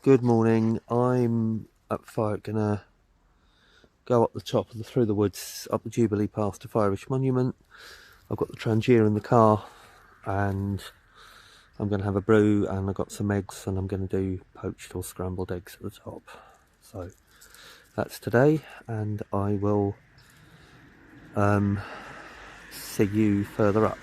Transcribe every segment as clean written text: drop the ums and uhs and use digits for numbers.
Good morning. I'm gonna go up the top of through the woods, up the Jubilee path to Fyrish Monument. I've got the Trangia in the car and I'm gonna have a brew, and I've got some eggs and I'm gonna do poached or scrambled eggs at the top. So that's today, and I will see you further up.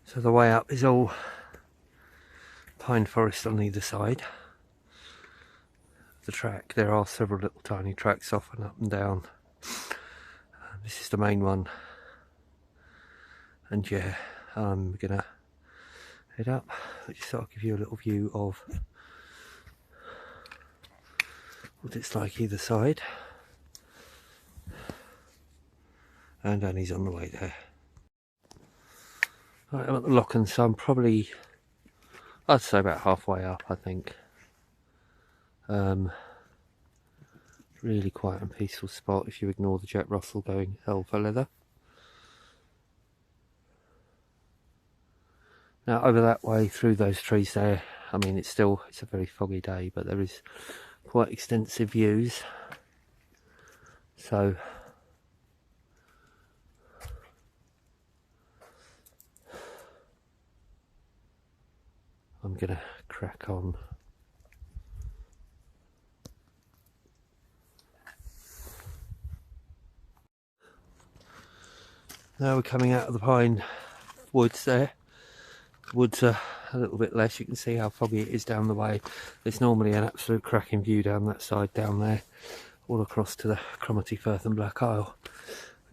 So the way up is all pine forest on either side. The track, there are several little tiny tracks off and up and down. This is the main one, and yeah, I'm gonna head up. Just so I'll give you a little view of what it's like either side. And Annie's on the way there. Right, I'm at the Locken, so I'm probably, I'd say about halfway up, I think. Really quiet and peaceful spot if you ignore the Jack Russell going hell for leather. Now over that way through those trees there, I mean it's a very foggy day, but there is quite extensive views. So I'm gonna crack on. Now we're coming out of the pine woods there. The woods are a little bit less. You can see how foggy it is down the way. There's normally an absolute cracking view down that side down there, all across to the Cromarty Firth and Black Isle.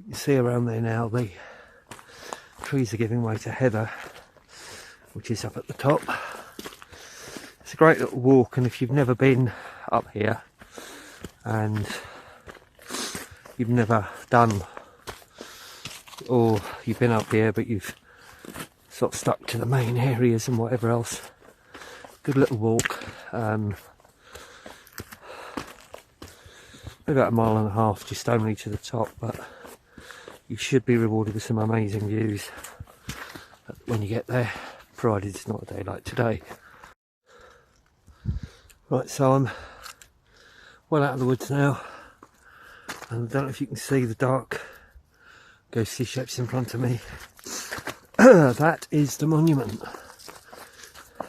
You can see around there now the trees are giving way to heather, which is up at the top. It's a great little walk, and if you've never been up here and you've never done, or you've been up here but you've sort of stuck to the main areas and whatever else, good little walk. Maybe about a mile and a half just only to the top, but you should be rewarded with some amazing views when you get there, provided it's not a day like today. Right, so I'm well out of the woods now, and I don't know if you can see the dark ghostly shapes in front of me. That is the monument.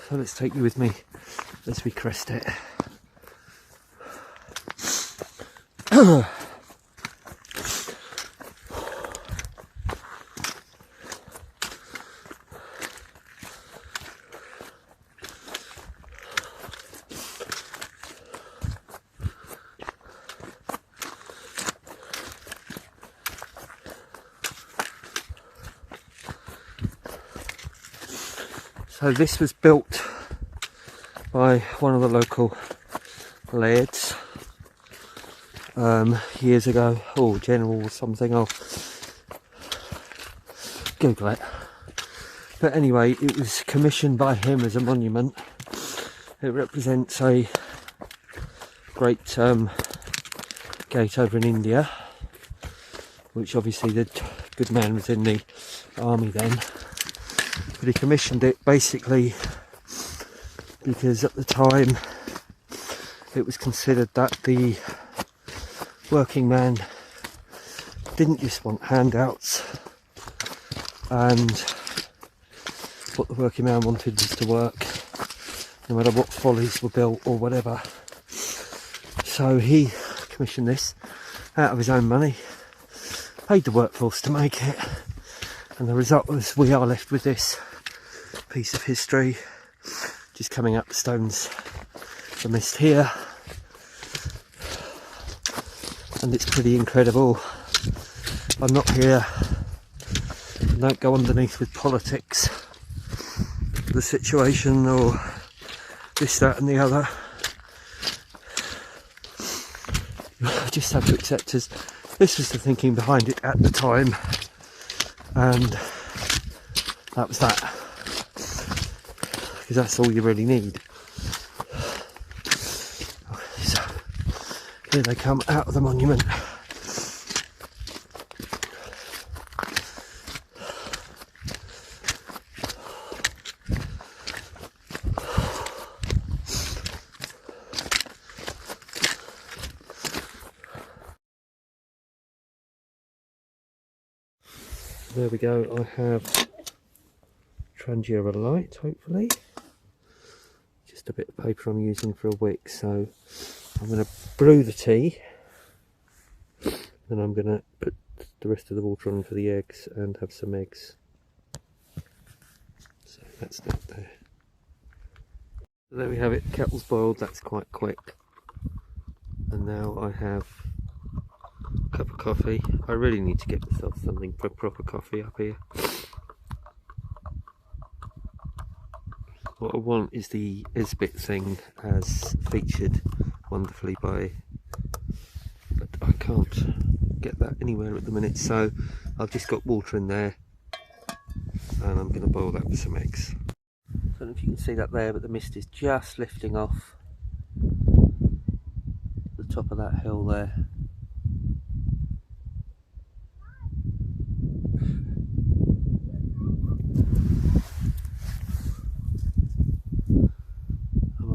So let's take you with me as we crest it. So this was built by one of the local lairds years ago, or general or something. I'll Google it. But anyway, it was commissioned by him as a monument. It represents a great gate over in India, which obviously the good man was in the army then. But he commissioned it basically because at the time it was considered that the working man didn't just want handouts, and what the working man wanted was to work, no matter what follies were built or whatever. So he commissioned this out of his own money, paid the workforce to make it, and the result was we are left with this piece of history just coming up the stones, the mist here, and it's pretty incredible. I'm not here, I don't go underneath with politics, the situation or this, that and the other. I just have to accept as this was the thinking behind it at the time, and that was that, because that's all you really need. So here they come out of the monument. There we go, I have Trangia light, hopefully. Just a bit of paper I'm using for a wick, so I'm going to brew the tea, then I'm going to put the rest of the water on for the eggs and have some eggs. So that's that there. So there we have it, kettle's boiled, that's quite quick. And now I have a cup of coffee. I really need to get myself something for proper coffee up here. What I want is the Isbit thing as featured wonderfully by, but I can't get that anywhere at the minute, so I've just got water in there and I'm going to boil that with some eggs. I don't know if you can see that there, but the mist is just lifting off the top of that hill there.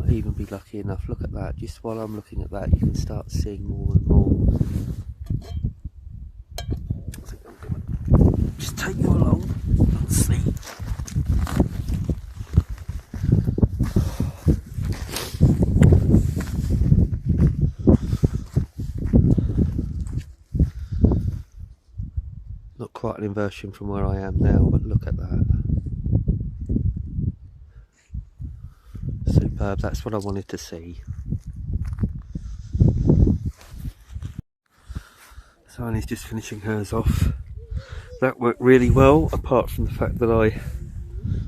Even be lucky enough, look at that, just while I'm looking at that you can start seeing more and more. I think I'm going to just take you along and see. Not quite an inversion from where I am now, but look at that. Superb, that's what I wanted to see. So Annie's just finishing hers off. That worked really well, apart from the fact that I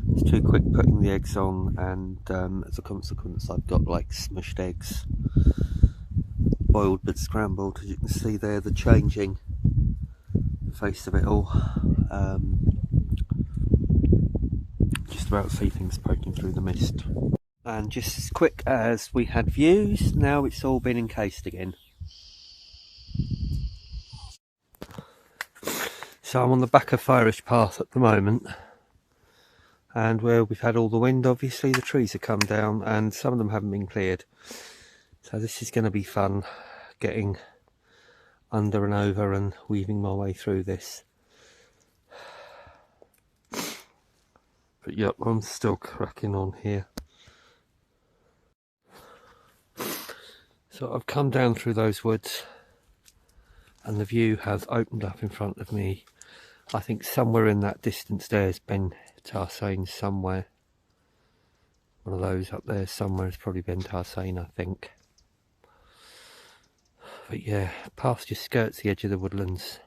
was too quick putting the eggs on, and as a consequence I've got like smushed eggs, boiled but scrambled. As you can see there, the changing face of it all. Just about see things poking through the mist. And just as quick as we had views, now it's all been encased again. So I'm on the back of Fyrish Path at the moment, and where we've had all the wind, obviously the trees have come down and some of them haven't been cleared. So this is going to be fun, getting under and over and weaving my way through this. But yep, I'm still cracking on here. So I've come down through those woods and the view has opened up in front of me. I think somewhere in that distance there's Ben Tarsane somewhere. One of those up there somewhere has probably been Tarsane, I think. But yeah, path just skirts the edge of the woodlands,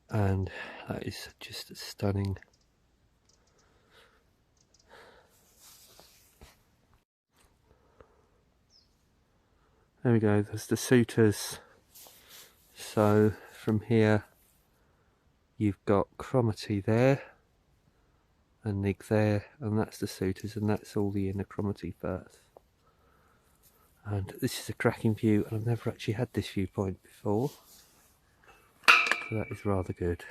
and that is just stunning. There we go, there's the suitors. So from here you've got Cromarty there and Nig there, and that's the suitors, and that's all the inner Cromarty Firth. And this is a cracking view, and I've never actually had this viewpoint before, so that is rather good.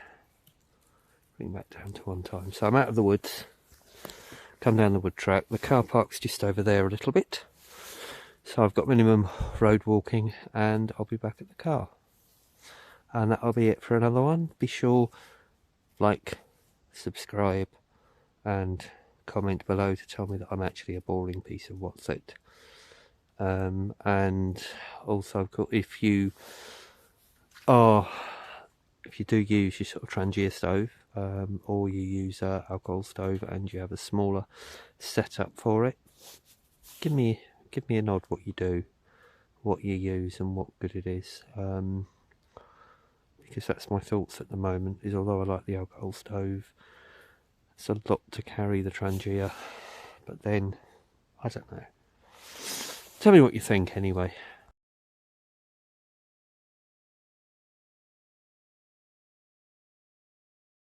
Bring back down to one time. So I'm out of the woods, come down the wood track. The car park's just over there a little bit, so I've got minimum road walking, and I'll be back at the car. And that'll be it for another one. Be sure, like, subscribe and comment below to tell me that I'm actually a boring piece of what's it. And also if you do use your sort of Trangia stove, or you use a alcohol stove and you have a smaller setup for it, give me a nod what you do, what you use and what good it is, because that's my thoughts at the moment. Is although I like the alcohol stove, it's a lot to carry the Trangia, but then I don't know. Tell me what you think anyway.